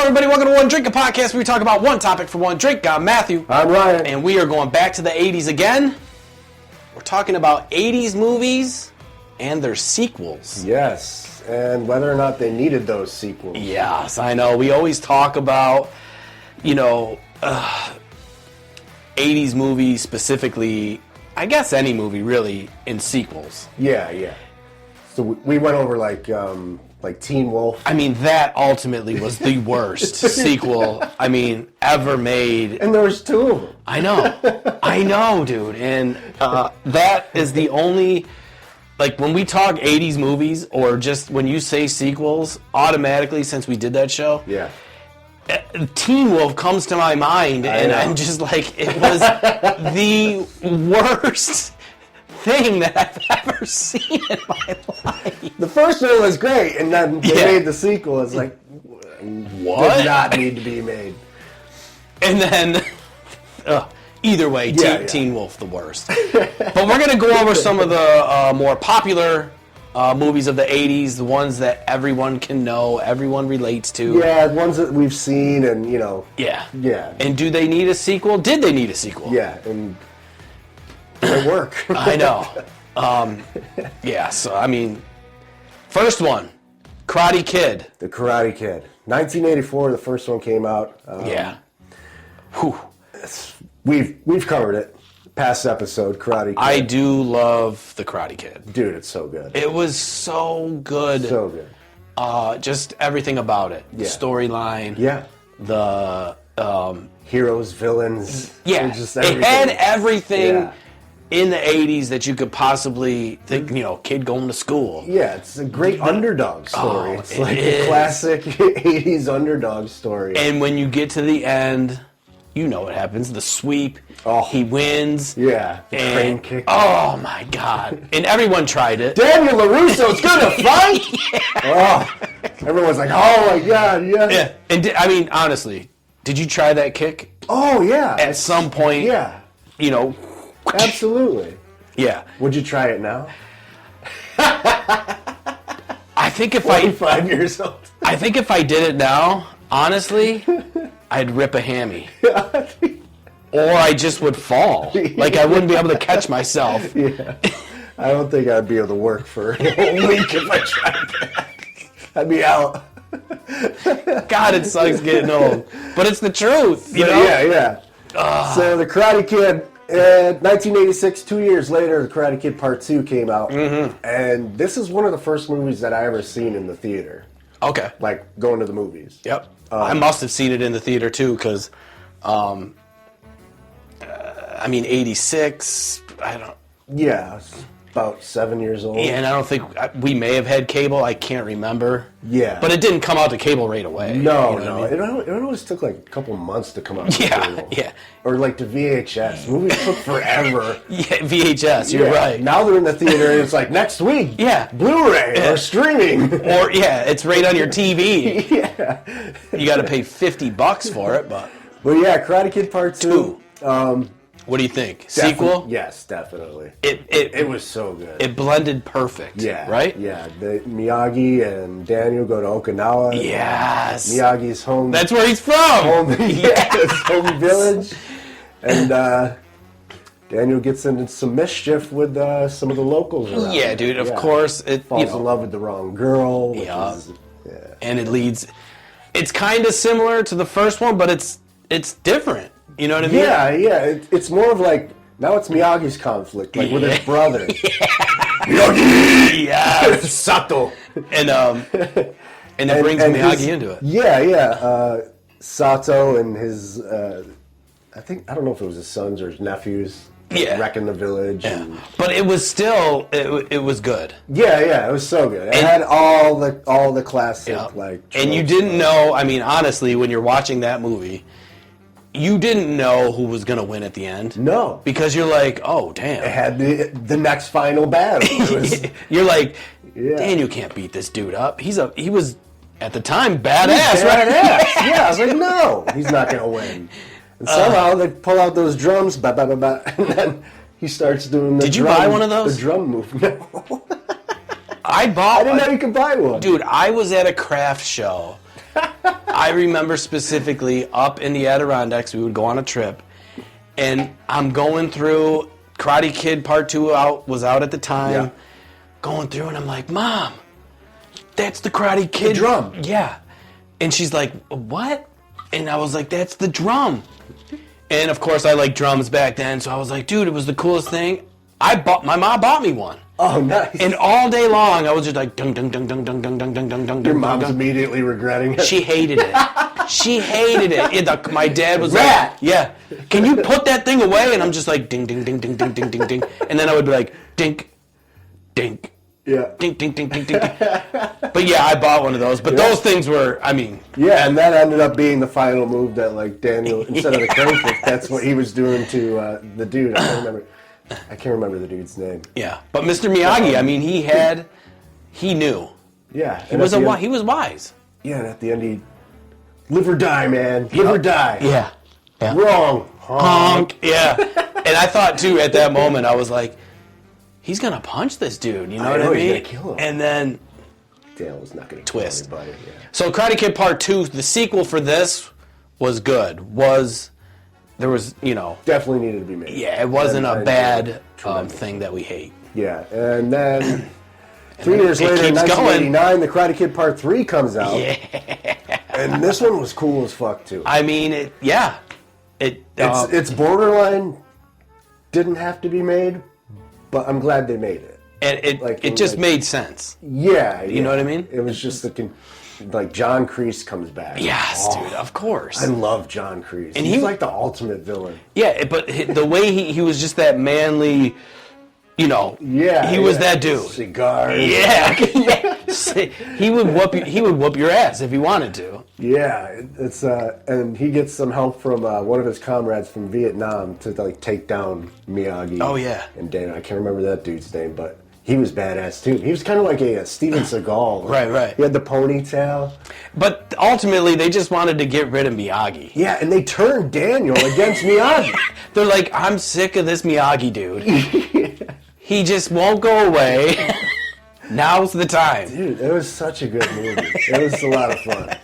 everybody. Welcome to One Drink, a podcast where we talk about one topic for one drink. I'm Matthew. I'm Ryan. And we are going back to the 80s again. We're talking about 80s movies and their sequels. Yes, and whether or not they needed those sequels. Yes, I know. We always talk about, 80s movies specifically, I guess any movie really, in sequels. Yeah. So we went over like Teen Wolf. I mean, that ultimately was the worst sequel, ever made. And there was two of them. I know, dude. And that is the only, when we talk 80s movies, or just when you say sequels, automatically, since we did that show, yeah, Teen Wolf comes to my mind, and I'm just like, it was the worst thing that I've ever seen in my life. The first one was great, and then they made the sequel. It's like, what? Did not need to be made. And then, either way, Teen Wolf the worst. But we're going to go over some of the more popular movies of the 80s, the ones that everyone can know, everyone relates to. Yeah, ones that we've seen, and Yeah. Yeah. And do they need a sequel? Did they need a sequel? Yeah, and they work. I know. First one, Karate Kid. The Karate Kid. 1984, the first one came out. Whew. We've covered it. Past episode, Karate Kid. I do love the Karate Kid. Dude, it's so good. It was so good. So good. Just everything about it. Yeah. The storyline. Yeah. The heroes, villains. Yeah. Just everything. It had everything. Yeah. In the 80s that you could possibly think, kid going to school. Yeah, it's a great underdog story. It's like a classic 80s underdog story. And when you get to the end, you know what happens. The sweep, he wins. Yeah, the crane kick. Oh, my God. And everyone tried it. Daniel LaRusso's gonna fight? Oh, everyone's like, oh, my God, yeah. Yeah. And honestly, did you try that kick? Oh, yeah. At some point, yeah. Absolutely. Yeah. Would you try it now? I think if 25 years old. I think if I did it now, honestly, I'd rip a hammy. Or I just would fall. Like, I wouldn't be able to catch myself. Yeah. I don't think I'd be able to work for a week if I tried that. I'd be out. God, it sucks getting old. But it's the truth, Yeah. So the Karate Kid, 1986, 2 years later, the Karate Kid Part 2 came out. Mm-hmm. And this is one of the first movies that I ever seen in the theater. Okay. Like, going to the movies. Yep. I must have seen it in the theater, too, because, 86, I don't... Yeah, I was about 7 years old. Yeah, and I don't think... We may have had cable, I can't remember. Yeah. But it didn't come out to cable right away. No. It always took like a couple months to come out to cable. Yeah. Or like to VHS. Movies took forever. Yeah, VHS, you're right. Now they're in the theater and it's like next week. Yeah. Blu-ray or streaming. Or, it's right on your TV. Yeah. You got to pay $50 for it, but... But yeah, Karate Kid Part 2. What do you think? Sequel? Yes, definitely. It was so good. It blended perfect. Yeah. Right? Yeah. Miyagi and Daniel go to Okinawa. Yes. Miyagi's home. That's where he's from. His home village. And Daniel gets into some mischief with some of the locals around. Yeah, dude. Of course, it falls in love with the wrong girl. And it leads. It's kind of similar to the first one, but it's different. You know what I mean? Yeah. It's more of like, now it's Miyagi's conflict, like with his brother. Miyagi! Yes! Sato! And it brings Miyagi into it. Yeah. Sato and his, I don't know if it was his sons or his nephews, wrecking the village. Yeah. But it was still, it was good. Yeah, it was so good. It had all the classic, and you didn't know, honestly, when you're watching that movie, you didn't know who was going to win at the end. No. Because you're like, oh, damn. It had the next final battle. You're like, Daniel can't beat this dude up. He was, at the time, badass, right? Yeah, I was like, no, he's not going to win. And somehow they pull out those drums, and then he starts doing the Did you buy one of those? The drum move. No. I didn't know you could buy one. Dude, I was at a craft show. I remember specifically up in the Adirondacks, we would go on a trip, and I'm going through Karate Kid Part 2 was out at the time, going through, and I'm like, Mom, that's the Karate Kid. The drum. Yeah. And she's like, what? And I was like, that's the drum. And of course, I liked drums back then, so I was like, dude, it was the coolest thing. My mom bought me one. Oh, nice. And all day long, I was just like, dung, dung, dung, dung, dung, dung, dung, dung, dung, dung. Your mom's immediately regretting it. She hated it. She hated it. My dad was Rat. like, yeah, can you put that thing away? And I'm just like, ding, ding, ding, ding, ding, ding, ding, ding. And then I would be like, dink, dink, yeah, dink, dink, dink, dink, dink. But yeah, I bought one of those. But those things were, I mean. Yeah, and that ended up being the final move that, like, Daniel, instead of the crane kick, that's what he was doing to the dude. I can't remember the dude's name. Yeah, but Mr. Miyagi, I mean, he knew. Yeah. He was wise. Yeah, and at the end he, live or die, man. Live or die. Yeah. Wrong. Honk. Yeah. And I thought, too, at that moment, I was like, he's going to punch this dude, you know what I mean? He's going to kill him. And then... Dale was not going to twist. kill anybody. Yeah. So Karate Kid Part 2, the sequel for this was good. There was, definitely needed to be made. Yeah, it wasn't a bad thing that we hate. Yeah, and then 3 years later, in 1989, The Karate Kid Part 3 comes out. Yeah. And this one was cool as fuck, too. I mean, It's borderline, didn't have to be made, but I'm glad they made it. And it just made sense. Yeah. You know what I mean? It was just like John Kreese comes back. Yes, dude, of course. I love John Kreese. And he's like the ultimate villain. Yeah, but the way he was just that manly, Yeah. He was that dude. Cigars. Yeah. He would whoop your ass if he wanted to. Yeah, it's and he gets some help from one of his comrades from Vietnam to like take down Miyagi. Oh yeah. And Dana, I can't remember that dude's name, but he was badass too. He was kind of like a Steven Seagal. Right. He had the ponytail. But ultimately, they just wanted to get rid of Miyagi. Yeah, and they turned Daniel against Miyagi. They're like, I'm sick of this Miyagi dude. He just won't go away. Now's the time. Dude, it was such a good movie. It was a lot of fun.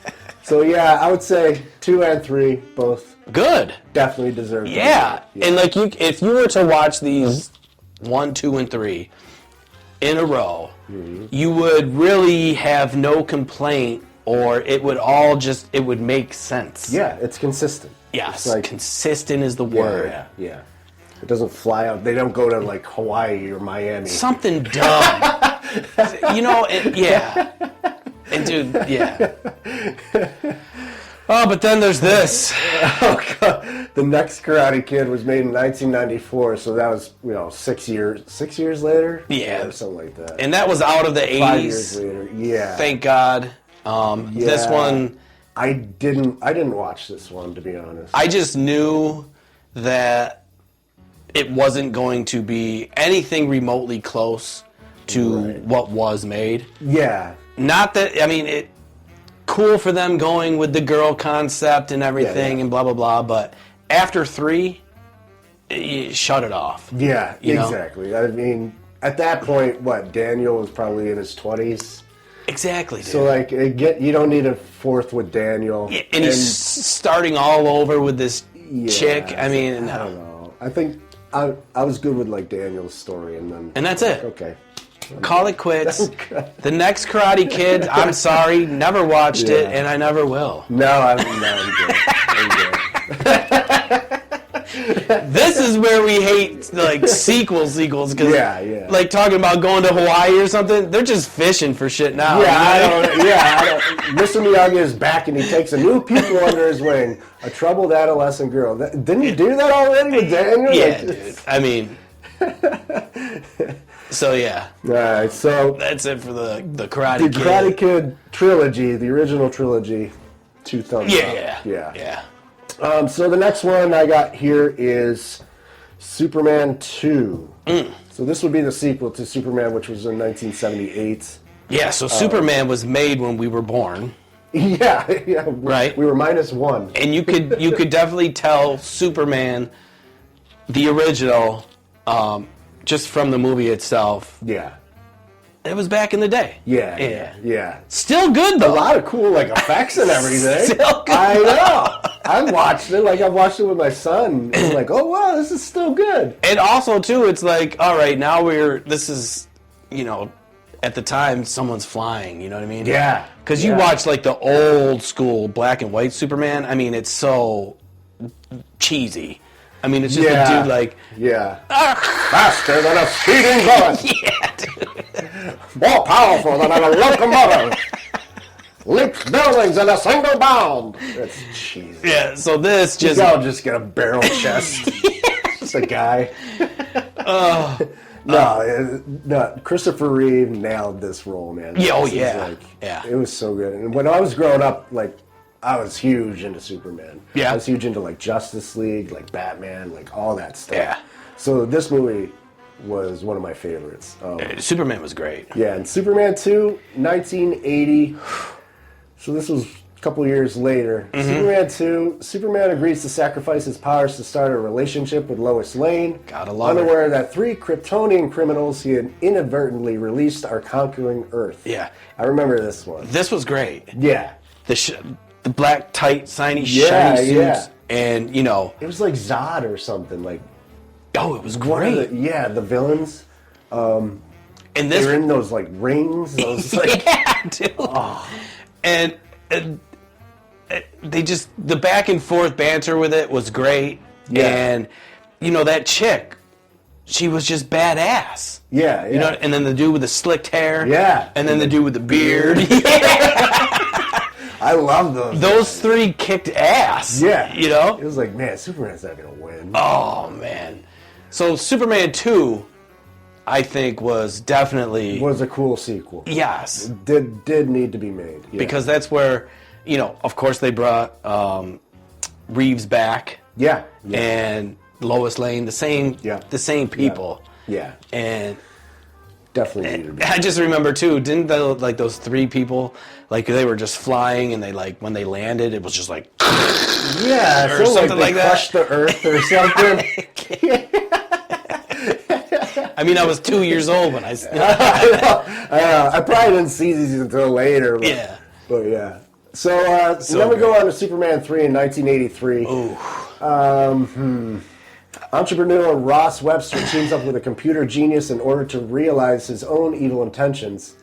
So yeah, I would say 2 and 3 both good. Definitely deserve. Yeah, and like if you were to watch these 1, 2, and 3 in a row, you would really have no complaint, or it would make sense. Yeah, it's consistent. Yes, it's like, consistent is the word. Yeah. It doesn't fly out. They don't go to like Hawaii or Miami. Something dumb. Yeah. And dude, yeah. Oh, but then there's this. Oh, God. The next Karate Kid was made in 1994, so that was 6 years later. Yeah, or something like that. And that was out of the 80s. 5 years later. Yeah. Thank God. This one, I didn't watch this one, to be honest. I just knew that it wasn't going to be anything remotely close to what was made. Yeah. Not that, I mean, cool for them going with the girl concept and everything and blah, blah, blah, but after 3, you shut it off. Yeah, exactly. I mean, at that point, Daniel was probably in his 20s? Exactly, dude. So, like, you don't need a 4th with Daniel. Yeah, and he's starting all over with this chick. I mean, I don't know. I think I was good with, like, Daniel's story, and that's it. Okay. Call it quits. The next Karate Kid, I'm sorry, never watched it, and I never will. No, I'm good. This is where we hate like sequels, because like talking about going to Hawaii or something, they're just fishing for shit now. Mr. Miyagi is back and he takes a new pupil under his wing, a troubled adolescent girl. Didn't he do that already with Daniel? Yeah, dude. I mean. So yeah. All right, so that's it for the Karate Kid. The Karate Kid trilogy, the original trilogy, 2 thumbs up. Yeah. So the next one I got here is Superman 2. So this would be the sequel to Superman, which was in 1978. Yeah, so Superman was made when we were born. Yeah. Right. We were -1. And you could definitely tell Superman, the original, just from the movie itself. Yeah. It was back in the day. Yeah. Still good though. A lot of cool like effects and everything. Still good. I know. I watched it. Like I watched it with my son. And I'm like, oh wow, this is still good. And also too, it's like, all right, now this is, at the time someone's flying. You know what I mean? Yeah. Because you watch like the old school black and white Superman. I mean, it's so cheesy. I mean, it's just a dude like... Yeah. Faster than a speeding bullet. Yeah, dude. More powerful than a locomotive. Leaps buildings in a single bound. That's cheesy. Yeah, so this just... I'll just get a barrel chest. Just a guy. No, Christopher Reeve nailed this role, man. Yeah, It was so good. And when I was growing up, like... I was huge into Superman. Yeah. I was huge into like Justice League, like Batman, like all that stuff. Yeah. So this movie was one of my favorites. Superman was great. Yeah, and Superman 2, 1980. So this was a couple years later. Mm-hmm. Superman 2, Superman agrees to sacrifice his powers to start a relationship with Lois Lane. Gotta love it. Unaware that 3 Kryptonian criminals he had inadvertently released are conquering Earth. Yeah. I remember this one. This was great. Yeah. The black, tight, shiny suits. Yeah. And, It was like Zod or something. Like, oh, it was great. The villains. And this... They're in those, like, rings. Those, like... yeah, dude. Oh. And they just... The back and forth banter with it was great. Yeah. And, that chick, she was just badass. Yeah. And then the dude with the slicked hair. Yeah. And then the dude with the beard. I love those. Those 3 kicked ass. Yeah. It was like, man, Superman's not going to win. Oh, man. So Superman 2, I think, was definitely... Was a cool sequel. Yes. It did need to be made. Yeah. Because that's where, of course they brought Reeves back. Yeah. And Lois Lane, the same people. Yeah. And... Definitely needed to be. I just remember too, didn't those 3 people, like they were just flying and they when they landed, it was just like... Yeah, or something like that. Crushed the earth or something. I mean, I was 2 years old when I I probably didn't see these until later. But, But yeah. So then we go on to Superman 3 in 1983. Ooh. Entrepreneur Ross Webster teams up with a computer genius in order to realize his own evil intentions.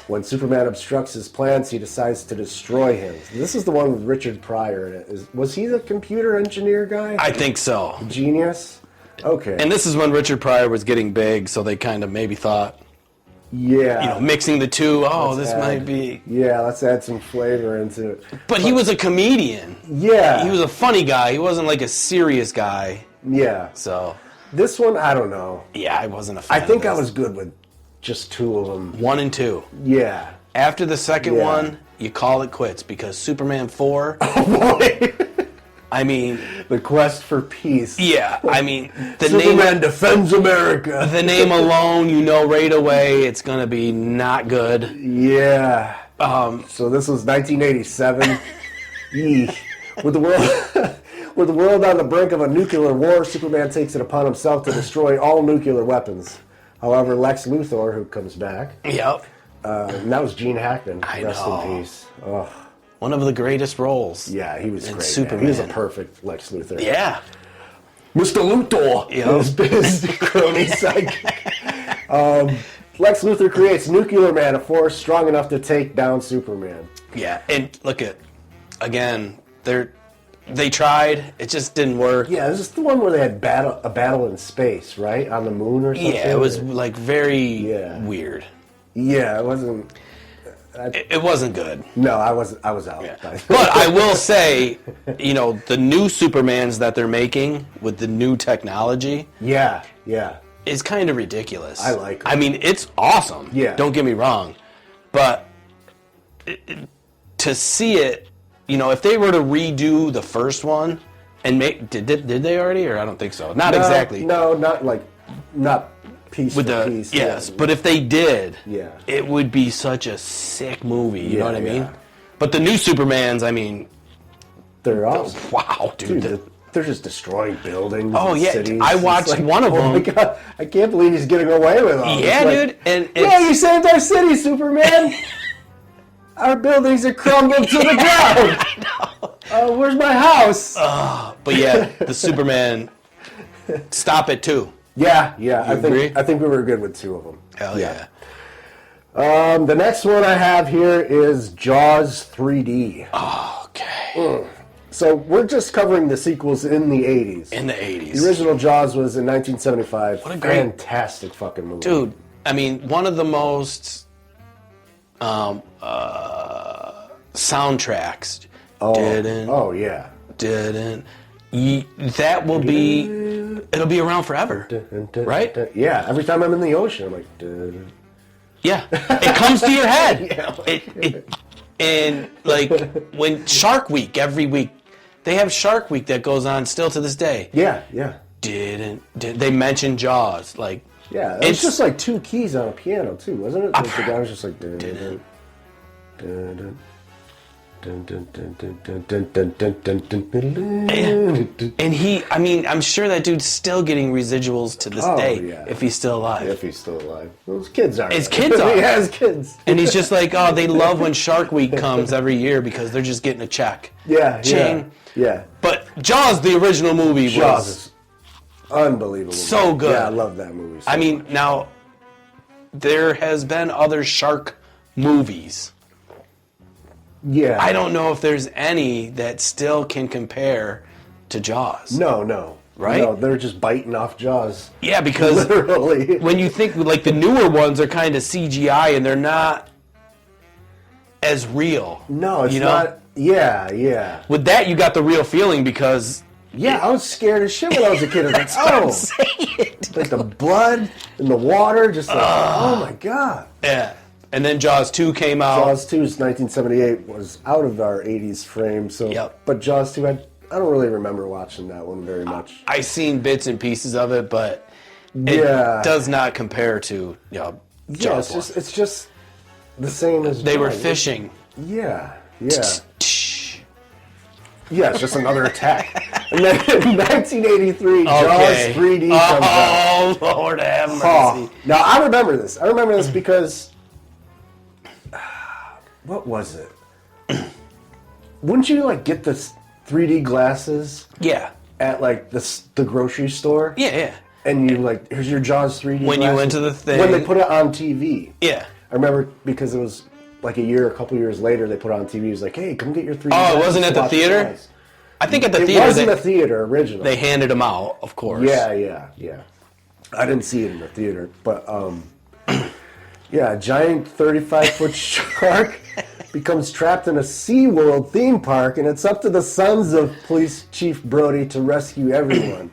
When Superman obstructs his plans, he decides to destroy him. This is the one with Richard Pryor in it. Was he the computer engineer guy? I think so. Genius? Okay. And this is when Richard Pryor was getting big, so they kind of maybe thought, mixing the two, might be... Yeah, let's add some flavor into it. But he was a comedian. Yeah. He was a funny guy. He wasn't like a serious guy. Yeah. So... This one, I don't know. Yeah, I wasn't a fan I think of I this. was good with just 2 of them. 1 and 2. Yeah. After the second one, you call it quits because Superman 4... Oh, boy. I mean... The quest for peace. Yeah, I mean... Superman defends America. The name alone, right away, it's going to be not good. Yeah. So this was 1987. With the world... With the world on the brink of a nuclear war, Superman takes it upon himself to destroy all nuclear weapons. However, Lex Luthor, who comes back... Yep. And that was Gene Hackman. Rest in peace. Oh. One of the greatest roles. Yeah, he was great. Superman. He was a perfect Lex Luthor. Yeah. Mr. Luthor. Yep. His crony sidekick. Lex Luthor creates Nuclear Man, a force strong enough to take down Superman. Yeah, and look at... Again, they tried. It just didn't work. Yeah, this is the one where they had a battle in space, right? On the moon or something? Yeah, it was like very weird. Yeah, it wasn't... It wasn't good. No, I was out. Yeah. But I will say, the new Supermans that they're making with the new technology... Yeah. Is kind of ridiculous. I like it. I mean, it's awesome. Yeah. Don't get me wrong. But to see it... if they were to redo the first one and make... Did they already? Or I don't think so. Not exactly. No, not piece with for the piece. Yes, but if they did, yeah, it would be such a sick movie. You know what I mean? But the new Supermans, I mean, they're awesome. Wow, dude. they're just destroying buildings. Oh, and yeah. cities. I watched one of them. Oh my God, I can't believe he's getting away with all Yeah, this. dude. And Yeah, you saved our city, Superman. Our buildings are crumbled to the ground. I know. Where's my house? But yeah, the Superman. Stop it too. Yeah. agree? I think we were good with 2 of them. Hell yeah. The next one I have here is Jaws 3D. Oh, okay. So we're just covering the sequels in the 80s. In the 80s. The original Jaws was in 1975. What a great... Fantastic fucking movie. Dude, I mean, one of the most soundtracks. Oh, yeah. That will be... It'll be around forever. Right? Yeah, every time I'm in the ocean, I'm like... Yeah. It comes to your head. Yeah. And, like, when Shark Week, every week, they have Shark Week that goes on still to this day. Yeah. They mention Jaws, like... Yeah, it's just like 2 keys on a piano, too, wasn't it? Like the guy was just like... And he, I mean, I'm sure that dude's still getting residuals to this day, yeah. if he's still alive. If he's still alive. Well, his kids are. His kids are. Yeah, his kids. And he's just like, oh, they love when Shark Week comes every year because they're just getting a check. Yeah, Ching. yeah. But Jaws, the original movie, Jaws was is unbelievable. so good. Yeah, I love that movie. So I mean, now, there has been other shark movies. Yeah. I don't know if there's any that still can compare to Jaws. No. Right? No, they're just biting off Jaws. Yeah, because literally. when you think, like, the newer ones are kind of CGI and they're not as real. No, it's not. Yeah. With that, you got the real feeling because... Yeah, I was scared as shit when I was a kid. I was like, I'm saying. Like the blood and the water, just like, oh my God. Yeah. And then Jaws 2 came out. Jaws 2's 1978 was out of our 80s frame, so. Yep. But Jaws 2, I don't really remember watching that one very much. I seen bits and pieces of it, but it does not compare to Jaws 1. It's just the same as They were Jaws. fishing. Yeah. Yeah, it's just another attack. And then in 1983, Jaws 3D comes out. Oh, Lord have mercy. Oh. Now, I remember this. Because... What was it? Wouldn't you, like, get the 3D glasses? Yeah. At, like, the grocery store? Yeah. And you, like, here's your Jaws 3D When glasses. you went to the thing. When they put it on TV. Yeah. I remember because it was... Like a couple years later, they put it on TV. It was like, hey, come get your 3D Oh, it glasses wasn't at to the watch theater? Jaws. I think at the theater. It was in the theater originally. They handed them out, of course. Yeah. I didn't see it in the theater, but yeah, a giant 35-foot shark becomes trapped in a SeaWorld theme park, and it's up to the sons of Police Chief Brody to rescue everyone.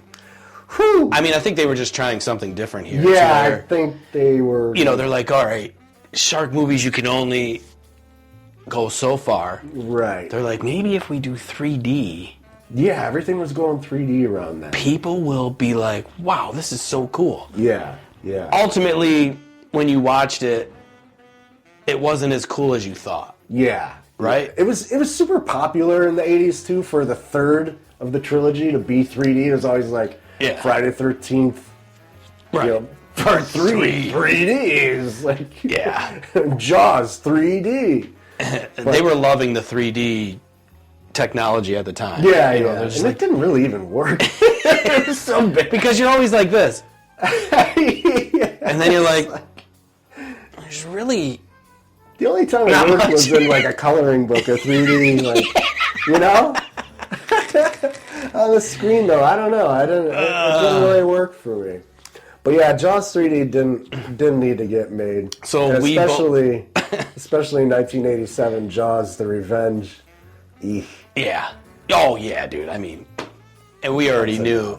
Whew. I mean, I think they were just trying something different here. Yeah, I think they were... they're like, all right, shark movies, you can only go so far. Right. They're like, maybe if we do 3D... Yeah, everything was going 3D around that. People will be like, wow, this is so cool. Yeah. Ultimately, when you watched it, it wasn't as cool as you thought. Yeah. Right? It was super popular in the 80s, too, for the third of the trilogy to be 3D. It was always like Friday the 13th, right. Part 3. 3D. It was like, Jaws 3D. They were loving the 3D technology at the time. Yeah. And it didn't really even work. It was so big. Because you're always like this. And then you're like, there's really... The only time it worked was in like a coloring book or 3D, on the screen though. I don't know. It didn't really work for me. But yeah, Jaws 3D didn't need to get made. So and especially in 1987, Jaws: The Revenge. Eek. Yeah. Oh yeah, dude. I mean, and we already knew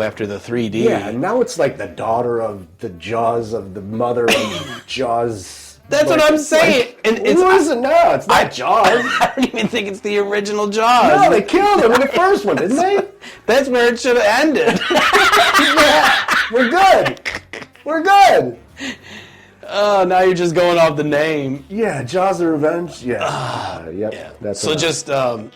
after the 3D. Yeah, now it's like the daughter of the Jaws of the mother of Jaws. That's what I'm saying. And who is it now? It's not Jaws. I don't even think it's the original Jaws. No, they killed him in the first one, didn't they? That's where it should have ended. Yeah, we're good. Oh, now you're just going off the name. Yeah, Jaws of Revenge. Yeah. Yep. Yeah. That's so just no.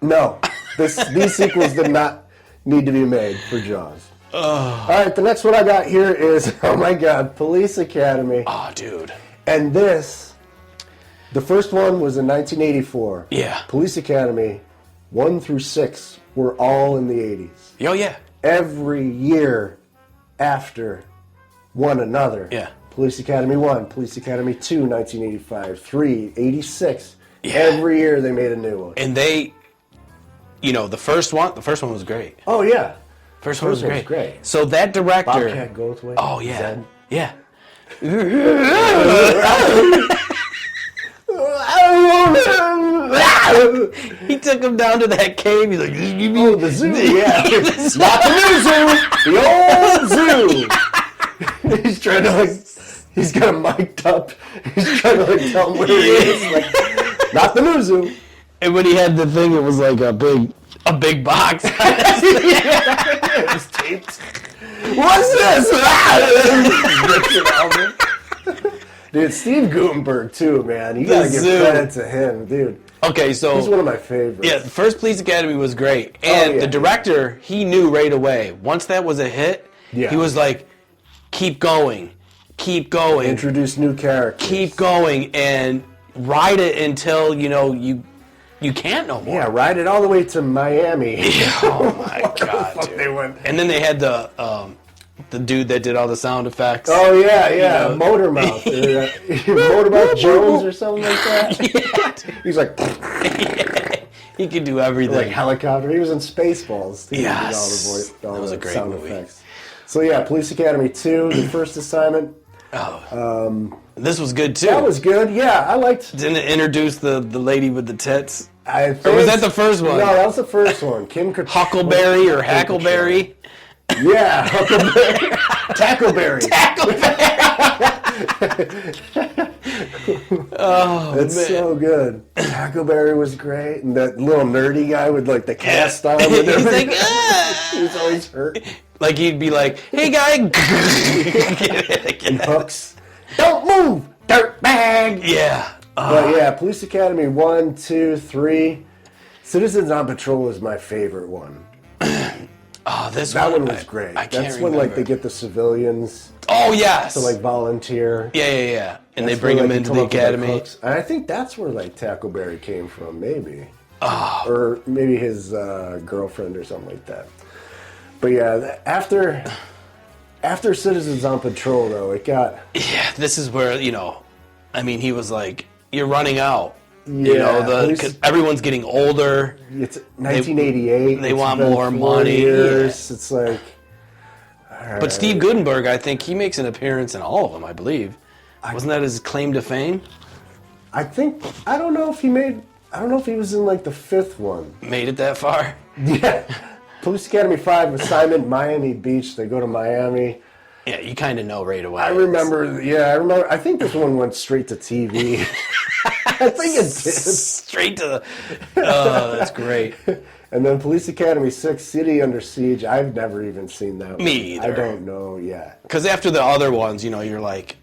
No. These sequels did not need to be made for Jaws. All right, the next one I got here is, oh my God, Police Academy. Oh, dude. And this, the first one was in 1984. Yeah. Police Academy 1 through 6 were all in the 80s. Oh, yeah. Every year after one another. Yeah. Police Academy 1, Police Academy 2, 1985, 3, 86. Yeah. Every year they made a new one. And they, the first one was great. Oh, yeah. First one was great. great. So that director... Bobcat Goldthwait. Oh, yeah. Zed. Yeah. He took him down to that cave. He's like, oh, the zoo, yeah. Not the new zoo, the old zoo. He's trying to, he's got him mic'd up. He's trying to, tell him where he is. Like, not the new zoo. And when he had the thing, it was like a big box. It was taped. What's this? Dude, Steve Guttenberg, too, man. You gotta give credit to him, dude. Okay, so... He's one of my favorites. Yeah, the first Police Academy was great. And the director, he knew right away. Once that was a hit, he was like, keep going. Keep going. Introduce new characters. Keep going and ride it until, you can't no more. Yeah, ride it all the way to Miami. Oh, my God, dude. They went. And then they had the dude that did all the sound effects. Oh, yeah. Motormouth. Motormouth Jones or something like that. Yeah. He's like... He could do everything. Like helicopter. He was in Spaceballs. Too. Yes. All that was a great sound movie. Effects. So, yeah, Police Academy 2, the first assignment. Oh. This was good, too. That was good. Yeah, I liked... Didn't it introduce the lady with the tits? Or was that the first one? No, that was the first one. Kim Huckleberry or Hackleberry? Yeah, Huckleberry. Tackleberry. Oh, that's man. so good. Tackleberry was great, and that little nerdy guy with like the cast on. He's like, he was always hurt. Like he'd be like, "Hey, guy," and hooks. Don't move, dirtbag. Yeah. But yeah, Police Academy 1, 2, 3. Citizens on Patrol is my favorite one. Oh, that one was great. That's when like they get the civilians. Oh yes. To like volunteer. Yeah. And they bring them into the academy. And I think that's where like Tackleberry came from, maybe. Oh. Or maybe his girlfriend or something like that. But yeah, after Citizens on Patrol though, it got. Yeah, this is where I mean, he was like, "You're running out." Yeah, because everyone's getting older. It's 1988. They want more money. Years. Yeah. It's like. But Steve Guttenberg, I think he makes an appearance in all of them. I believe. Wasn't that his claim to fame? I don't know if he was in like the fifth one. Made it that far? Yeah. Police Academy 5 assignment Miami Beach. They go to Miami. Yeah, you kind of know right away. I remember. I think this one went straight to TV. I think it did. Straight to that's great. And then Police Academy 6, City Under Siege. I've never even seen that one. Me either. I don't know yet. Because after the other ones, you're like,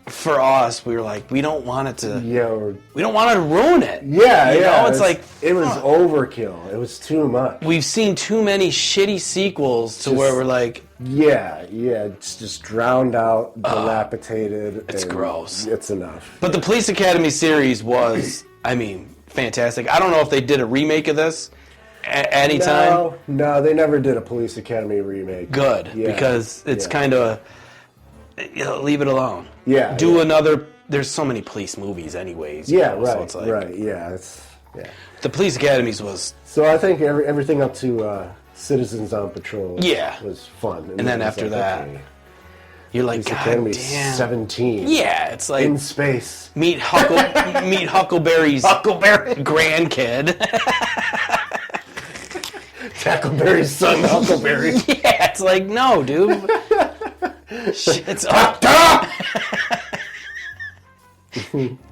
for us, we were like, we don't want it to. Yeah. We don't want it to ruin it. Yeah, it's like it was overkill. It was too much. We've seen too many shitty sequels to where we're like. Yeah, it's just drowned out, dilapidated. It's gross. It's enough. But the Police Academy series was, I mean, fantastic. I don't know if they did a remake of this at any time. No, they never did a Police Academy remake. Good, because it's kind of, leave it alone. Yeah. Do another, there's so many police movies anyways. Right, so it's like, right, yeah. The Police Academies was... So I think everything up to Citizens on Patrol was fun. And then after that, you're like, God Academy damn. 17. Yeah, it's like... In space. Meet Huckleberry's grandkid. Tackleberry's son, Huckleberry. Yeah, it's like, no, dude. Shit's up.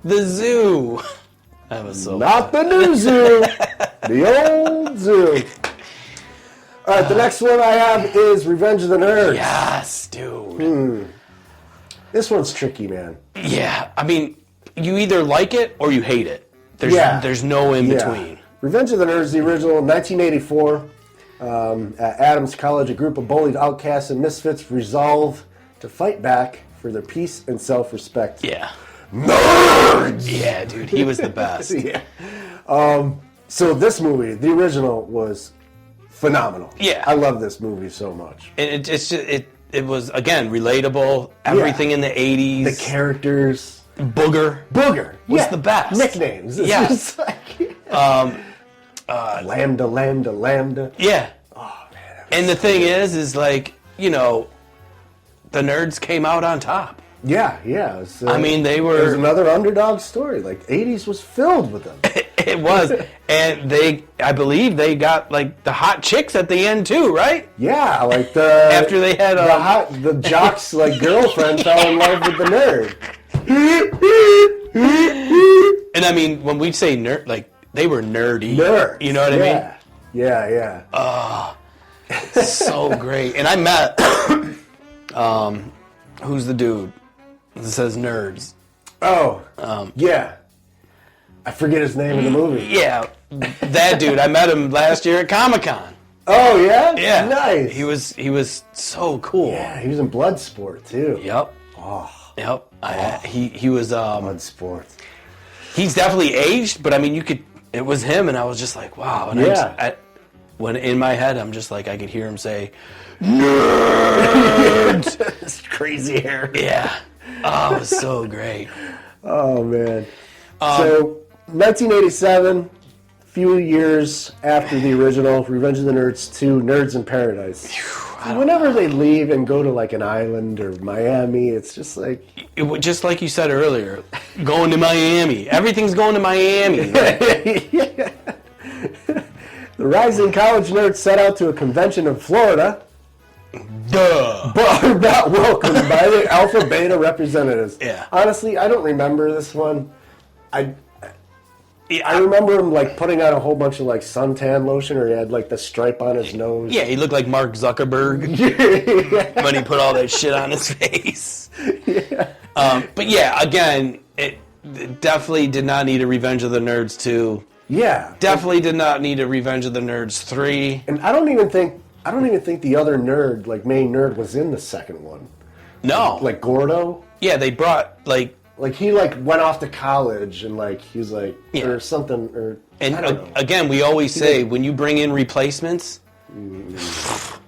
The zoo. That was so Not the new zoo. The old zoo. All right, the next one I have is Revenge of the Nerds. Yes, dude. This one's tricky, man. Yeah, I mean, you either like it or you hate it. There's no in between. Revenge of the Nerds, the original, 1984. At Adams College, a group of bullied outcasts and misfits resolve to fight back for their peace and self-respect. Yeah. Nerds! Yeah, dude, he was the best. Yeah. So this movie, the original, was phenomenal. Yeah. I love this movie so much. And it was, again, relatable. Everything in the 80s. The characters. Booger was the best. Nicknames. It's just like, Lambda. Yeah. Oh, man. And the thing is like, you know, the nerds came out on top. Yeah. It was, I mean, they were... It was another underdog story. Like, 80s was filled with them. It was. And I believe they got, like, the hot chicks at the end, too, right? Yeah, like the... After they had... the jock's, like, girlfriend fell in love with the nerd. And, I mean, when we say nerd, like, they were nerdy. Nerds. You know what I mean? Yeah. Oh, so great. And I met... who's the dude that says nerds? Oh, yeah. I forget his name in the movie. Yeah, that dude. I met him last year at Comic-Con. Oh, yeah? Yeah. Nice. He was so cool. Yeah, he was in Bloodsport, too. Yep. Oh. Yep. He was... Bloodsport. He's definitely aged, but I mean, it was him, and I was just like, wow. And when in my head, I'm just like, I could hear him say, nerds! This crazy hair. Yeah. Oh, it was so great. Oh, man. So, 1987, a few years after the original, Revenge of the Nerds 2, Nerds in Paradise. Whenever they leave and go to, like, an island or Miami, it's just like... Just like you said earlier, going to Miami. Everything's going to Miami. Right? Yeah. The rising college nerds set out to a convention in Florida. Duh. But are not welcomed by the Alpha Beta representatives. Yeah. Honestly, I don't remember this one. I remember him like putting on a whole bunch of like suntan lotion, or he had like the stripe on his nose. Yeah, he looked like Mark Zuckerberg when he put all that shit on his face. Yeah. But yeah, again, it definitely did not need a Revenge of the Nerds 2. Yeah. Definitely did not need a Revenge of the Nerds 3. And I don't even think the other nerd, like main nerd, was in the second one. No. Like Gordo. Yeah, they brought like he like went off to college and like he was like or something or and I don't know. Again, we always say when you bring in replacements,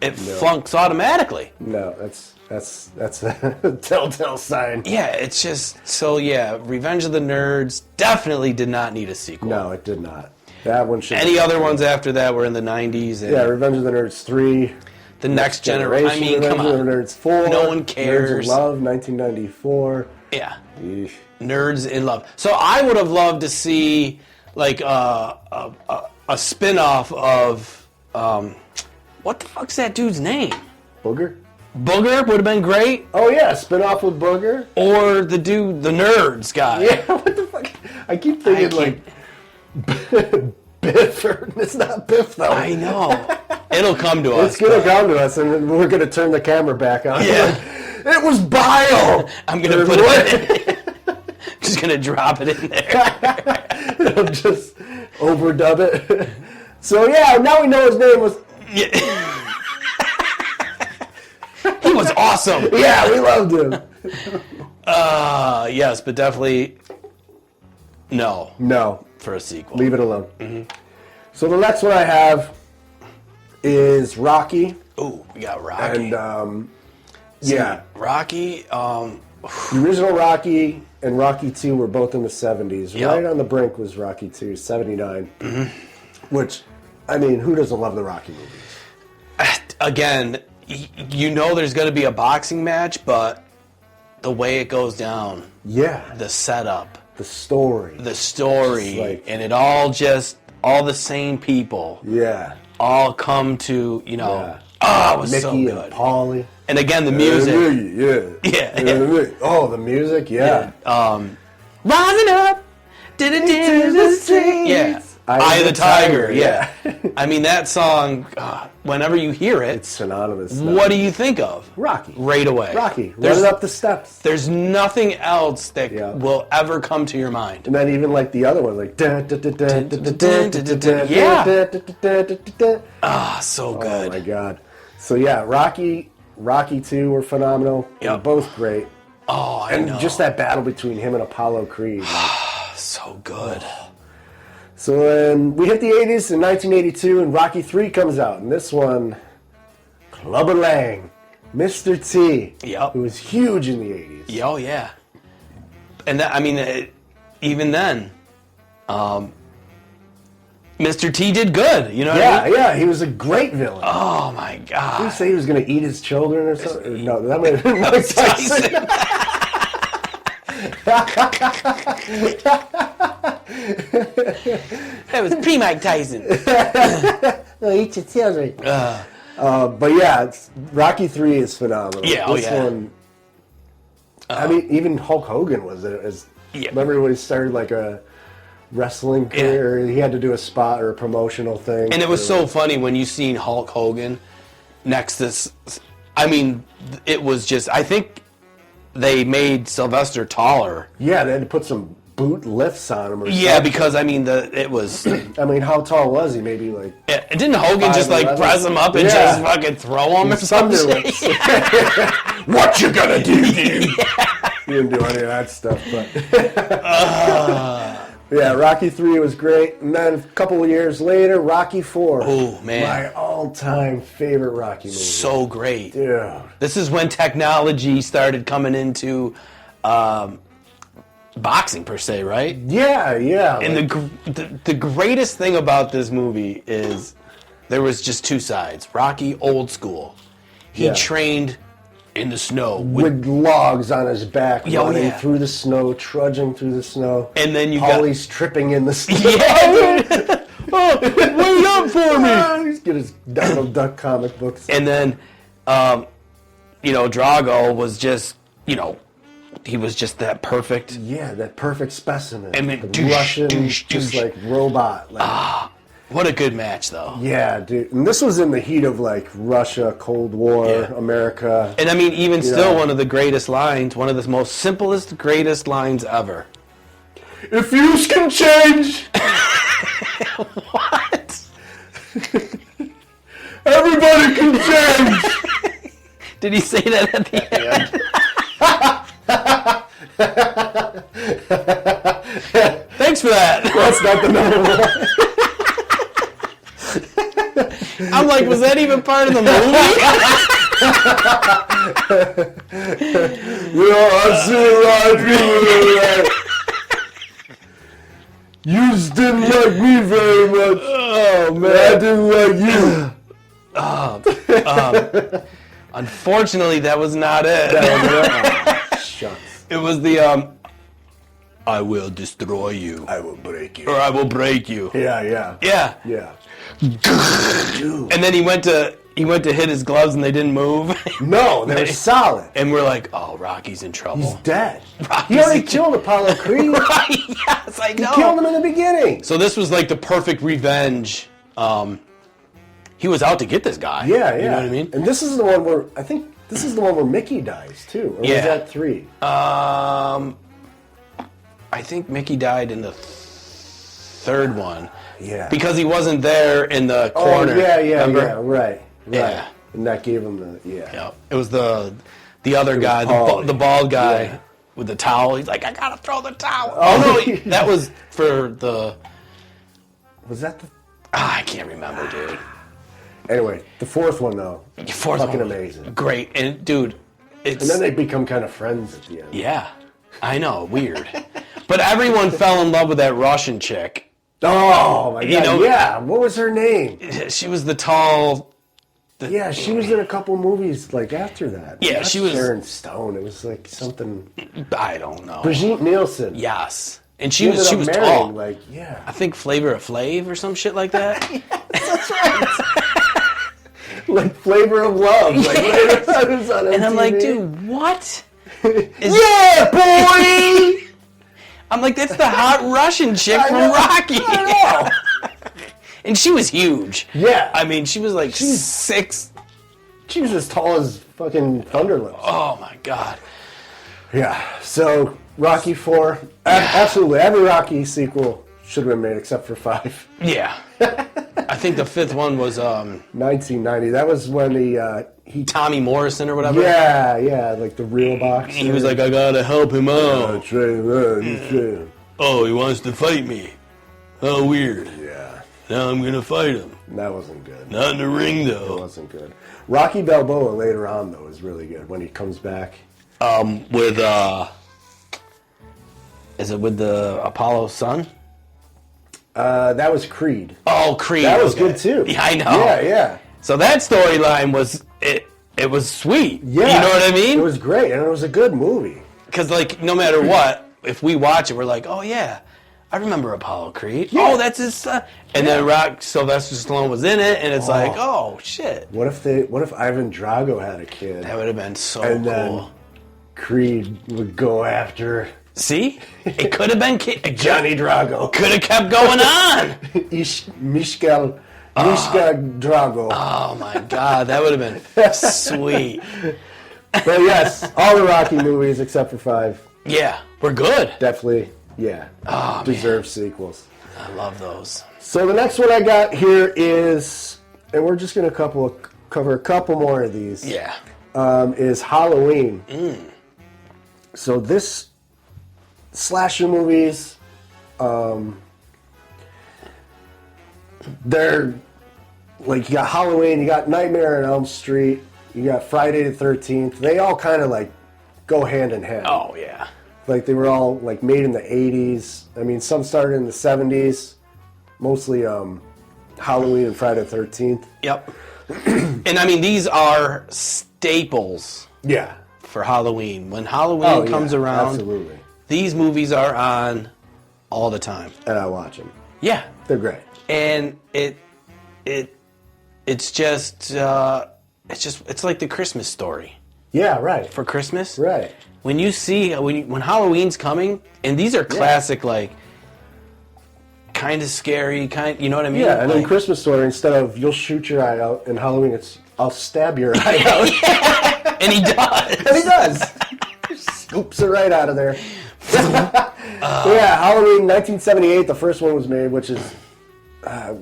it flunks automatically. No, that's a telltale sign. Yeah, it's just so yeah. Revenge of the Nerds definitely did not need a sequel. No, it did not. That one should. Any other ones after that were in the 90s. And yeah, Revenge of the Nerds 3. The Next Generation. I mean, Revenge come on. of the Nerds 4. No one cares. Nerds in Love, 1994. Yeah. Eesh. Nerds in Love. So I would have loved to see like a spin-off of what the fuck's that dude's name? Booger? Booger would have been great. Oh yeah, spin-off with Booger. Or the dude, the Nerds guy. Yeah, what the fuck? I keep thinking like Biff, or it's not Biff though. I know. It'll come to us. It's gonna come to us, and then we're gonna turn the camera back on. Yeah. Like, it was Bile. I'm gonna put it in. Just gonna drop it in there. It'll just overdub it. So yeah, now we know his name was. Yeah. He was awesome. Yeah, we loved him. Yes, but definitely no for a sequel. Leave it alone. Mm-hmm. So the next one I have is Rocky. Ooh, we got Rocky. And Rocky. The original Rocky and Rocky 2 were both in the 70s. Yep. Right on the brink was Rocky 2, 79. Mm-hmm. Which, I mean, who doesn't love the Rocky movies? Again, you know there's going to be a boxing match, but the way it goes down, the setup, the story, like, and it all the same people, all come to it was Mickey so good. And Paulie, and again the music, Oh, the music, rising up, to the streets. Eye of the Tiger, yeah. I mean, that song, whenever you hear it, it's synonymous. What do you think of? Rocky. Right away. Rocky. Running up the steps. There's nothing else that will ever come to your mind. And then even like the other one, like so good. Oh my God. So yeah, Rocky 2 were phenomenal. They're both great. Oh, I know. And just that battle between him and Apollo Creed. Like, so good. So then we hit the 80s in 1982, and Rocky 3 comes out. And this one, Clubber Lang, Mr. T, who was huge in the 80s. Oh, yeah. And that, I mean, even then, Mr. T did good, you know what I mean? Yeah, he was a great villain. Oh, my God. Did he say he was going to eat his children or something? No, that might have been Mike Tyson. That was pre-Mike Tyson. No, eat your children. But yeah, Rocky 3 is phenomenal. This one, I mean, even Hulk Hogan was it. Remember when he started like a wrestling career? He had to do a spot or a promotional thing. And it was so funny when you seen Hulk Hogan next to... I mean, it was just... I think they made Sylvester taller. Yeah, they had to put some boot lifts on him or something. Yeah, because, I mean, it was... I mean, how tall was he? Maybe like... Yeah, didn't Hogan just, like, press him up and just fucking throw him or something? What you gonna do, dude? He didn't do any of that stuff, but... Yeah, Rocky 3 was great. And then a couple of years later, Rocky 4. Oh, man. My all-time favorite Rocky movie. So great. Yeah. This is when technology started coming into boxing, per se, right? Yeah. And the greatest thing about this movie is there was just two sides. Rocky, old school. He trained in the snow. With logs on his back, running through the snow, trudging through the snow. And then you Paulie's tripping in the snow. Yeah. Oh, wait up for me. He's got his Donald Duck comic books. And then, Drago was just, he was just that perfect. Yeah, that perfect specimen. And then Russian, just like robot. Like, what a good match, though. Yeah, dude. And this was in the heat of like Russia, Cold War, America. And I mean, even still, one of the greatest lines, one of the most simplest, greatest lines ever. If you can change. What? Everybody can change. Did he say that at the end? Thanks for that. That's not the number one. I'm like, was that even part of the movie? I see right people. You just didn't like me very much. Oh, man. I didn't like you. Unfortunately, that was not it. Shucks. It was the, I will destroy you. I will break you. Or I will break you. Yeah. And then he went to hit his gloves and they didn't move. No, they were solid. And we're like, oh, Rocky's in trouble. He's dead. He already killed Apollo Creed. Right, yes, I know. He killed him in the beginning. So this was like the perfect revenge. He was out to get this guy. Yeah. You know what I mean? And this is the one where, I think, where Mickey dies, too. Or was that 3? I think Mickey died in the third one. Yeah. Because he wasn't there in the corner. Oh, yeah, remember? Right. Yeah. And that gave him the, Yeah. It was the other guy, the bald guy with the towel. He's like, I gotta throw the towel. Oh, no, that was for the... Was that the... I can't remember, dude. Anyway, the fourth one, though. Fucking amazing. Great. And, dude, it's... And then they become kind of friends at the end. Yeah. I know. Weird. But everyone fell in love with that Russian chick. Oh, my God. Yeah. What was her name? She was the tall... Yeah, she was in a couple movies, like, after that. Yeah, Not she was... Sharon Stone. It was, like, something... I don't know. Brigitte Nielsen. Yes. And she was tall. Like, yeah. I think Flavor of Flav or some shit like that. That's right. Like Flavor of Love. Like, and I'm like, dude, what? Yeah, boy! I'm like, that's the hot Russian chick from Rocky. I know. And she was huge. Yeah. I mean, she was like 6. She was as tall as fucking Thunderlips. Oh, my God. Yeah. So, Rocky 4. Absolutely. Every Rocky sequel should have been made except for 5. Yeah. I think the 5th one was 1990. That was when he Tommy Morrison or whatever. Yeah, like the real boxer. He was like, I gotta help him out. Oh, he wants to fight me. How weird. Yeah. Now I'm gonna fight him. That wasn't good. Not in the ring, It though. wasn't good. Rocky Balboa later on, though, is really good when he comes back. With, is it with the Apollo's son? That was Creed. Oh, Creed. That was good, too. Yeah, I know. Yeah. So that storyline was, it was sweet. Yeah. You know what I mean? It was great, and it was a good movie. Because, like, no matter what, if we watch it, we're like, oh, yeah, I remember Apollo Creed. Yeah. Oh, that's his son. And then Sylvester Stallone was in it, and it's like, oh, shit. What if Ivan Drago had a kid? That would have been so And cool. then Creed would go after See? It could have been Johnny Drago. Could have kept going on. Mishka Drago. Oh, my God. That would have been sweet. But yes, all the Rocky movies except for 5. Yeah, we're good. Definitely, yeah. Oh, deserve sequels. I love those. So the next one I got here is, and we're just going to cover a couple more of these. Yeah. Is Halloween. So this slasher movies, they're like, you got Halloween, you got Nightmare on Elm Street, you got Friday the 13th. They all kind of like go hand in hand. Oh, yeah. Like they were all like made in the 80s. I mean, some started in the 70s. Mostly Halloween and Friday the 13th. Yep. And I mean, these are staples Yeah. for Halloween. When Halloween comes around, absolutely. these movies are on all the time. And I watch them. Yeah. They're great. And it's just it's like the Christmas Story Yeah, right. for Christmas. Right. When you see when Halloween's coming, and these are classic, like kind of scary, you know what I mean? Yeah, and like, in Christmas Story, instead of you'll shoot your eye out, in Halloween it's I'll stab your eye out. and he does. And he does. Scoops it right out of there. Yeah, Halloween 1978, the first one was made, which is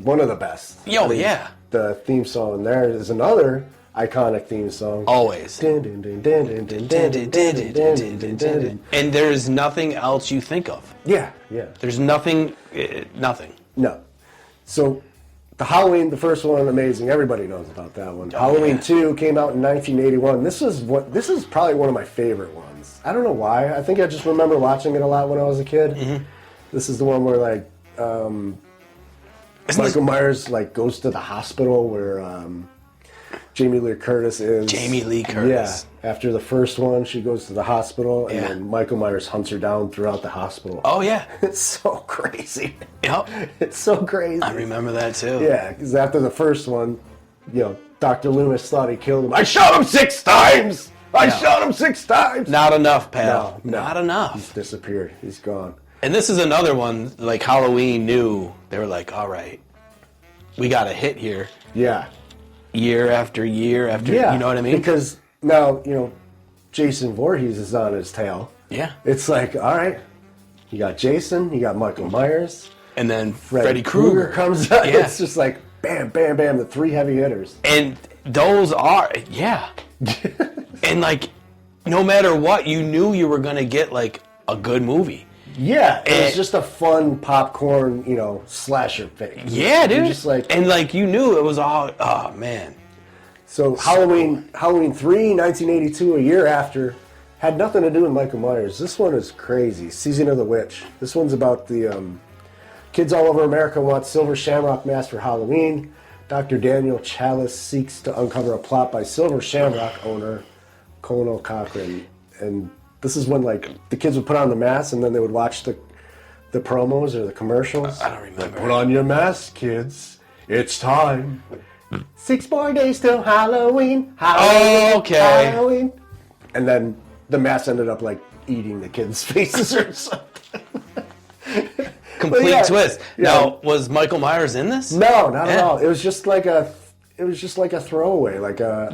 one of the best. Yo, yeah. The theme song there is another iconic theme song. Always. Dun, dun, dun, dun, dun, dun, dun, dun, dun, dun, dun, dun, dun. And there's nothing else you think of. Yeah. There's nothing. No. So, the Halloween, the first one, amazing. Everybody knows about that one. Halloween 2 came out in 1981. This is probably one of my favorite ones. I don't know why. I think I just remember watching it a lot when I was a kid. Mm-hmm. This is the one where like Michael Myers like goes to the hospital where Jamie Lee Curtis is. Jamie Lee Curtis. Yeah. After the first one, she goes to the hospital, and Yeah. then Michael Myers hunts her down throughout the hospital. Oh, yeah. It's so crazy. Yep. It's so crazy. I remember that, too. Yeah, because after the first one, Dr. Loomis thought he killed him. I shot him 6 times! I shot him 6 times! Not enough, pal. No. Not enough. He's disappeared. He's gone. And this is another one, like Halloween knew. They were like, all right, we got a hit here. Yeah. Year after year after, Yeah. you know what I mean? Because now, Jason Voorhees is on his tail. Yeah. It's like, all right, you got Jason, you got Michael Myers. And then Freddy Krueger comes out. Yeah. It's just like, bam, bam, bam, the 3 heavy hitters. And those are, yeah. And like, no matter what, you knew you were going to get like a good movie. Yeah, it was just a fun popcorn, slasher thing. Yeah, dude. You're just like, and like you knew it was all, oh man. So Halloween 3, 1982, a year after, had nothing to do with Michael Myers. This one is crazy. Season of the Witch. This one's about the kids all over America want Silver Shamrock Mask for Halloween. Dr. Daniel Chalice seeks to uncover a plot by Silver Shamrock owner Colonel Cochran. And this is when like the kids would put on the mask and then they would watch the promos or the commercials. I don't remember. Put on your mask, kids. It's time. 6 more days till Halloween. Halloween. Oh, okay. Halloween. And then the mask ended up like eating the kids' faces or something. complete twist. Yeah. Now, was Michael Myers in this? No, not at all. It was just like a throwaway,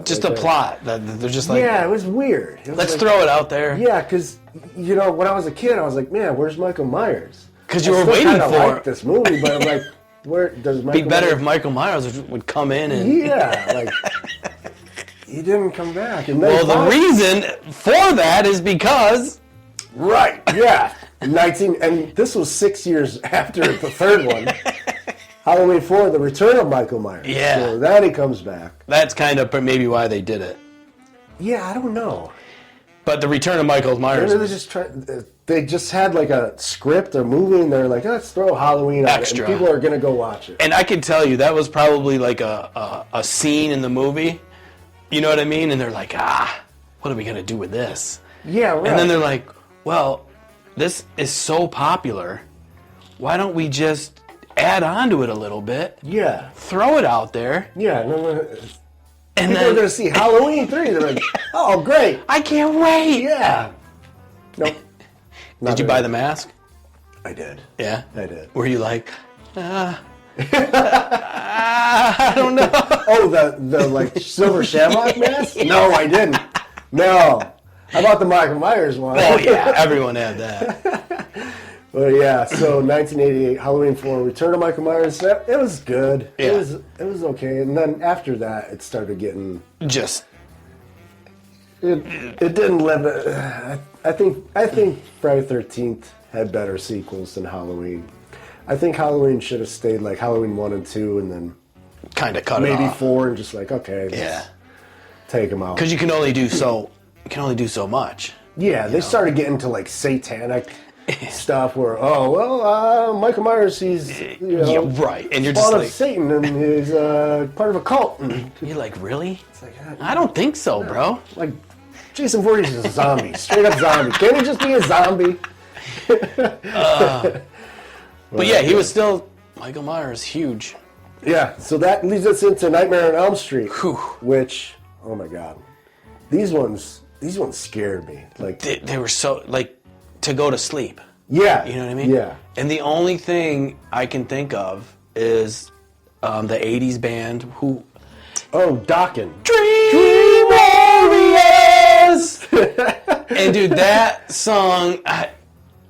just a plot. They're just like, yeah, it was weird. Let's throw it out there. Yeah, because when I was a kid, I was like, man, where's Michael Myers? Because you were waiting for this movie, but I'm like, where does Michael? Be better if Michael Myers would come in and he didn't come back. And then the reason for that is because and this was 6 years after the third one. Halloween 4, The Return of Michael Myers. Yeah. So then he comes back. That's kind of maybe why they did it. Yeah, I don't know. But The Return of Michael Myers. They just had like a script or movie, and they're like, let's throw Halloween on it, and people are going to go watch it. And I can tell you, that was probably like a scene in the movie. You know what I mean? And they're like, what are we going to do with this? Yeah, right. And then they're like, well, this is so popular. Why don't we just add on to it a little bit? Yeah. Throw it out there. Yeah. No. And people are going to see Halloween 3. They're like, oh, great. I can't wait. Yeah. Nope. Did you buy the mask? I did. Yeah? I did. Were you like, I don't know. Oh, the like silver shamrock mask? No, I didn't. No. I bought the Michael Myers one. Oh, yeah. Everyone had that. Well, yeah, so 1988, Halloween 4, Return of Michael Myers, it was good. Yeah. It was okay. And then after that, it started getting... It didn't live... I think Friday the 13th had better sequels than Halloween. I think Halloween should have stayed like Halloween 1 and 2 and then... kind of cut it maybe off. 4 and just like, okay, take them out. Because you can only do so much. Yeah, they started getting to like satanic... stuff where Michael Myers he's right, and you're just spawn like of Satan and he's part of a cult. And you're like, really? It's like, I don't think so, bro. Like Jason Voorhees is a zombie, straight up zombie. Can't he just be a zombie? But yeah, he was still Michael Myers, huge. Yeah, so that leads us into Nightmare on Elm Street, Whew. which oh my god, these ones scared me. Like they were so like. To go to sleep. Yeah. You know what I mean? Yeah. And the only thing I can think of is the 80s band who... Oh, Dokken. Dream Warriors! And dude, that song...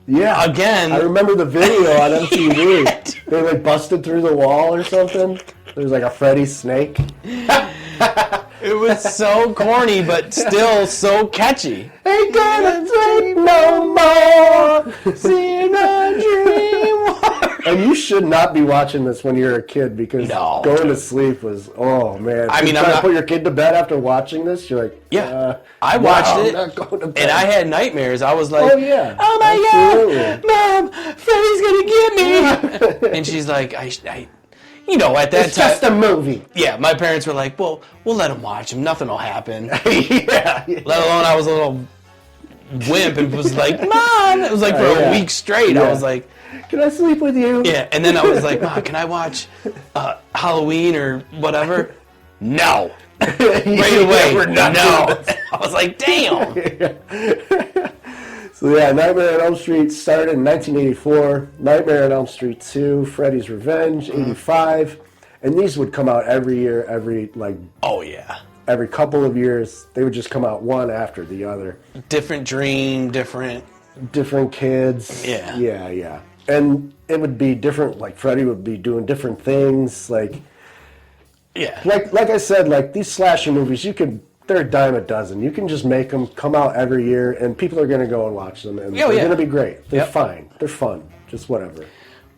yeah. Again... I remember the video on MTV. They like busted through the wall or something. There's like a Freddy snake. It was so corny, but still so catchy. Ain't gonna take no more. See my dream. And you should not be watching this when you're a kid because going to sleep was, oh man. I mean, I'm trying to put your kid to bed after watching this. You're like, I watched it, I'm not going to bed. and I had nightmares. I was like, oh yeah, oh my god, Mom, Freddy's gonna get me. And she's like, I you know, at that time... It's just a movie. Yeah, my parents were like, well, we'll let him watch him. Nothing will happen. Yeah. Let alone I was a little wimp and was like, Mom! It was like for a week straight. I was like... Can I sleep with you? Yeah, and then I was like, Mom, can I watch Halloween or whatever? No. Right away. We're not no. I was like, damn. So yeah, Nightmare on Elm Street started in 1984. Nightmare on Elm Street 2, Freddy's Revenge, 85. And these would come out every year, every couple of years. They would just come out one after the other. Different dream, different kids. Yeah. Yeah. And it would be different, like Freddy would be doing different things. Like I said, like these slasher movies, they're a dime a dozen. You can just make them come out every year, and people are going to go and watch them, and they're going to be great. They're fine. They're fun. Just whatever.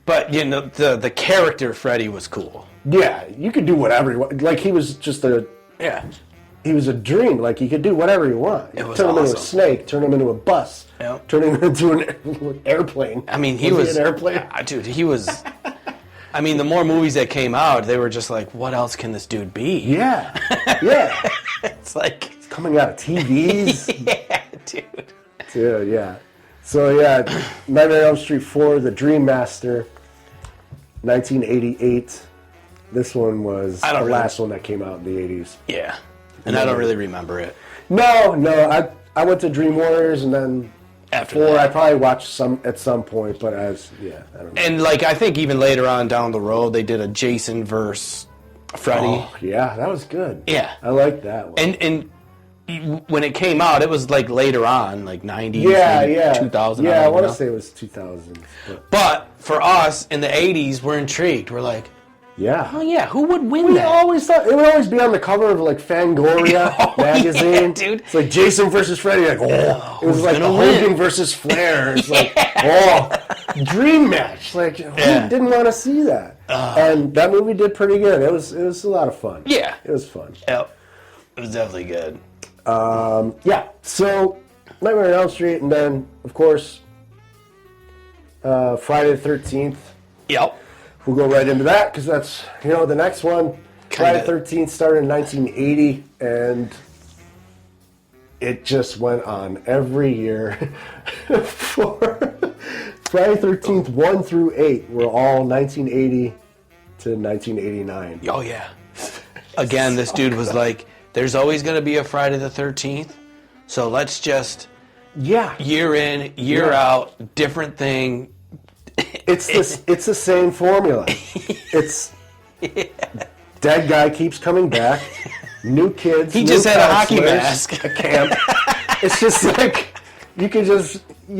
But, you know, the character Freddy was cool. Yeah, you could do whatever you want. Like, he was just he was a dream. Like, you could do whatever you want. It was turn him into a snake, turn him into a bus, turn him into an airplane. I mean, he was an airplane? Dude, he was... I mean, the more movies that came out, they were just like, what else can this dude be? Yeah. It's like... It's coming out of TVs. Yeah, dude. Dude, yeah. So, yeah, Nightmare on Elm Street 4, The Dream Master, 1988. This one was the last one that came out in the 80s. Yeah. And I don't really remember it. No. I went to Dream Warriors, and then after 4, that. I probably watched some at some point, but I don't know. And like I think even later on down the road, they did a Jason versus Freddy. Oh, yeah, that was good. Yeah, I like that one. and when it came out, it was like later on, like 90s, yeah, 2000. Yeah, I want to say it was 2000. But for us in the 80s, we're intrigued. We're like, yeah. oh yeah, who would win We that? always thought it would always be on the cover of like Fangoria Oh, magazine. yeah, dude. It's like Jason versus Freddy. Like, oh, it was who's like the gonna win? Hogan versus Flair. It's like, oh, dream match. Like, who didn't want to see that? And that movie did pretty good. It was a lot of fun. Yeah, It was fun. yep, it was definitely good. Yeah. So, Nightmare on Elm Street, and then of course, Friday the 13th. Yep. We'll go right into that because that's, the next one. Friday the 13th started in 1980, and it just went on every year. For Friday the 13th, 1 through 8 were all 1980 to 1989. Oh yeah. Again, this dude was like, "There's always going to be a Friday the 13th, so let's just year in, year out, different thing." It's the same formula. It's dead guy keeps coming back, new kids. He new just had a hockey counselors, mask. a camp. It's just like you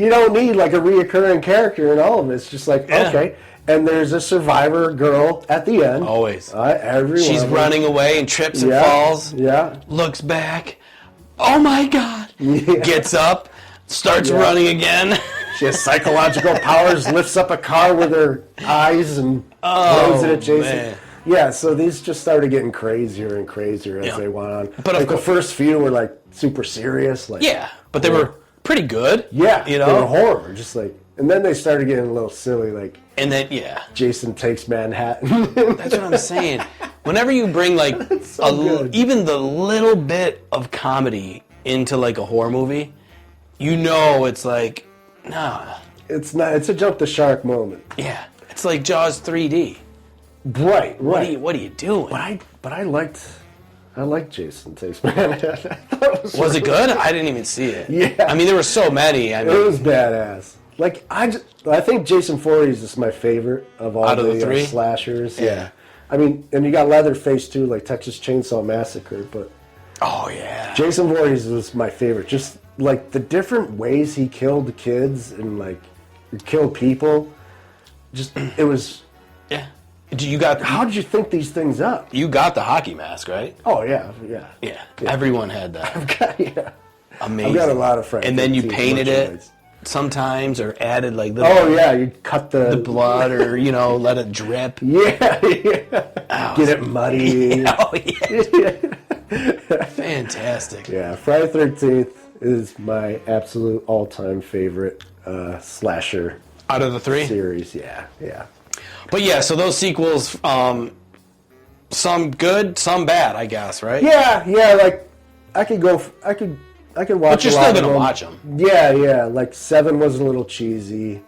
don't need like a reoccurring character in all of it. It's just like okay, and there's a survivor girl at the end. Always. She's running away and trips and falls. Yeah. Looks back. Oh my God. Yeah. Gets up. Starts running again. She has psychological powers, lifts up a car with her eyes and throws it at Jason. Man. Yeah, so these just started getting crazier and crazier as they went on. But like the first few were like super serious. Like but they were pretty good. Yeah, they were horror. Just like, and then they started getting a little silly. Like, and then Jason Takes Manhattan. That's what I'm saying. Whenever you bring like even the little bit of comedy into like a horror movie, it's like, nah. It's not. It's a jump the shark moment. Yeah, it's like Jaws 3D. Right. What are you doing? But I liked Jason Takes Manhattan. Was it good? I didn't even see it. Yeah. I mean, there were so many. It was badass. Like I think Jason Voorhees is my favorite of all the three slashers. Yeah. I mean, and you got Leatherface too, like Texas Chainsaw Massacre. But Jason Voorhees was my favorite. Just like the different ways he killed kids and like killed people. Just it was. Yeah. How did you think these things up? You got the hockey mask, right? Oh yeah. Everyone had that. Amazing. I've got a lot of friends. And then you painted it sometimes, or added like little. You cut the blood, or let it drip. Yeah. Get it muddy. Fantastic. Yeah, Friday the 13th is my absolute all-time favorite slasher out of the three series. Yeah. But so those sequels, some good, some bad, I guess, right? Yeah. Like I could watch. But you're still gonna watch them. Yeah. Like 7 was a little cheesy.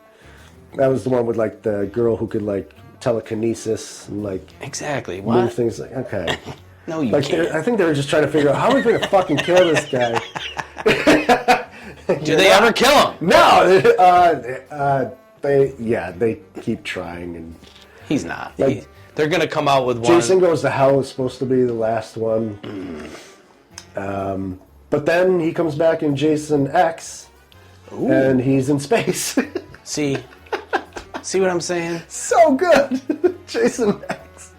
That was the one with like the girl who could like telekinesis and like exactly move things. Like okay. No, you can't. I think they were just trying to figure out how are we going to fucking kill this guy. Do they ever kill him? No. They keep trying, and he's not. They're going to come out with one. Jason Goes to Hell is supposed to be the last one. But then he comes back in Jason X, and he's in space. See what I'm saying? So good, Jason X.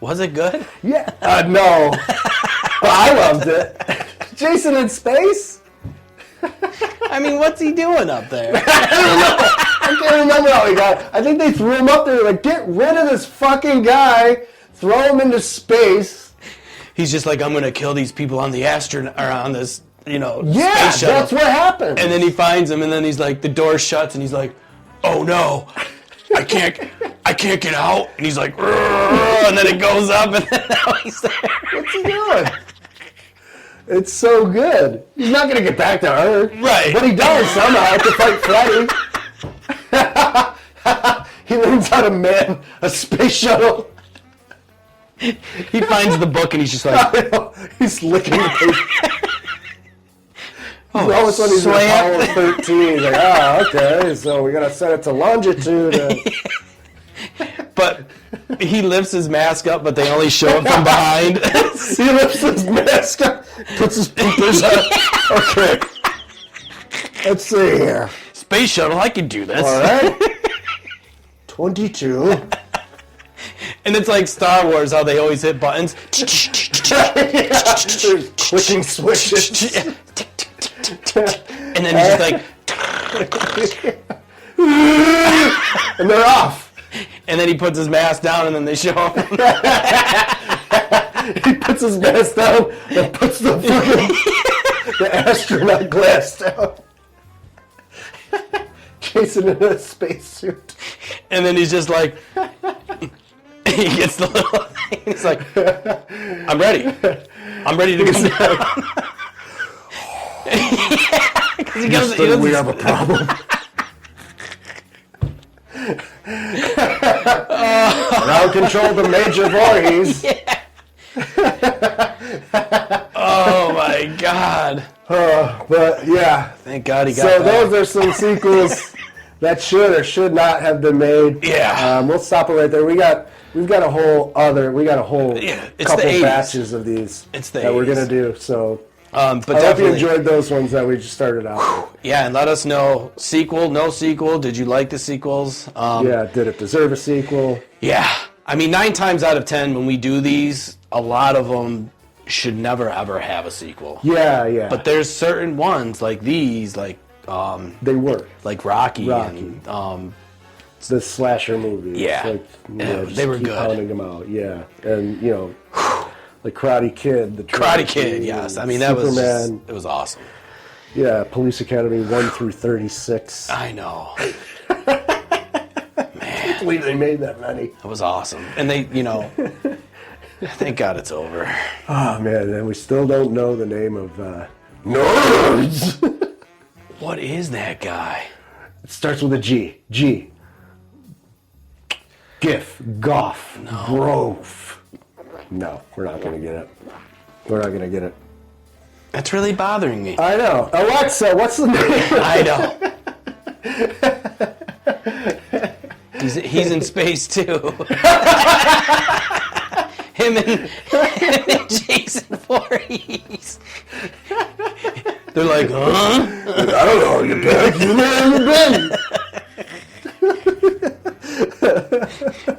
Was it good? Yeah. No. But I loved it. Jason in space? I mean, what's he doing up there? I don't know. I can't remember how he got. I think they threw him up there, like, get rid of this fucking guy, throw him into space. He's just like, I'm going to kill these people on the astronaut, or on this, space shuttle. That's what happened. And then he finds him, and then he's like, the door shuts, and he's like, oh no, I can't get out. And he's like, and then it goes up, and then now he's there. What's he doing? It's so good. He's not going to get back to Earth. Right. But he does somehow to fight Freddy. He learns how to man a space shuttle. He finds the book, and he's just like... He's licking the paper. All of a sudden he's in Apollo 13. He's like, okay, so we gotta set it to longitude. But he lifts his mask up, but they only show it from behind. He lifts his mask up, puts his peepers on. Okay. Let's see here. Space shuttle, I can do this. All right. 22. And it's like Star Wars, how they always hit buttons. There's clicking switches. And then he's just like... And they're off. And then he puts his mask down, and then they show him. He puts his mask down and puts the fucking the astronaut glass down. Jason in a spacesuit. And then he's just like... He gets the little thing. He's like, I'm ready. I'm ready to go down. Yeah, we have a problem. Now control the major Voorhees. Yeah. Oh my God. But yeah. Thank God he got So that. those are some sequels that should or should not have been made. Yeah. We'll stop it right there. We've got a whole it's couple the 80s. Batches of these It's the that we're 80s. gonna do. So But I hope you definitely, enjoyed those ones that we just started out. yeah, and let us know, sequel, no sequel, did you like the sequels? Yeah, did it deserve a sequel? Yeah. I mean, 9 times out of 10, when we do these, a lot of them should never, ever have a sequel. Yeah. But there's certain ones, like these, like They were. like Rocky. Rocky. And The slasher movies. Yeah. Like, Yeah, just they were keep good. pounding them out. Yeah. And, like Karate Kid. The Karate trilogy, Kid, yes. I mean, that was Superman. it was awesome. Yeah, Police Academy 1 through 36. I know. I believe they made that many. It was awesome. And they, thank God it's over. Oh, man. And we still don't know the name of Nerds. What is that guy? It starts with a G. G. GIF. Goff. No. Grove. No, we're not going to get it. We're not going to get it. That's really bothering me. I know. Alexa, what's the name? I know. He's in space too. him and Jason Voorhees. They're like, huh? I don't know. You're back. You never been.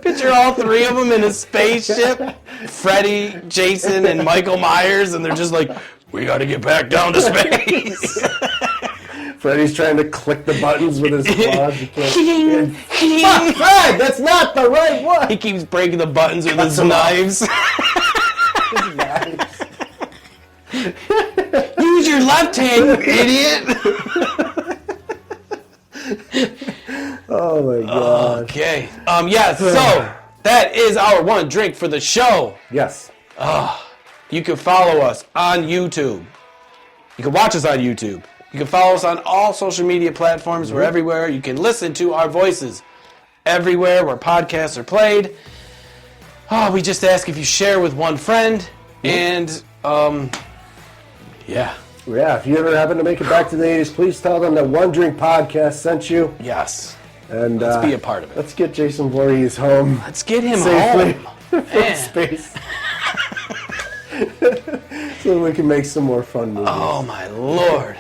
Picture all 3 of them in a spaceship. Freddy, Jason, and Michael Myers, and they're just like, we got to get back down to space. Freddy's trying to click the buttons with his claws. He can't. He Fred, that's not the right one. keeps breaking the buttons with his knives. Use your left hand, you idiot. Oh my god. Okay. So that is our one drink for the show. Yes. You can follow us on YouTube. You can watch us on YouTube. You can follow us on all social media platforms. We're everywhere. You can listen to our voices everywhere where podcasts are played. We just ask if you share with one friend. And, yeah. Yeah, if you ever happen to make it back to the 80s, please tell them that One Drink Podcast sent you. Yes. And Let's be a part of it. Let's get Jason Voorhees home Let's get him safely home. from space. So we can make some more fun movies. Oh, my Lord.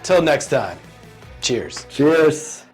Till next time. Cheers. Cheers.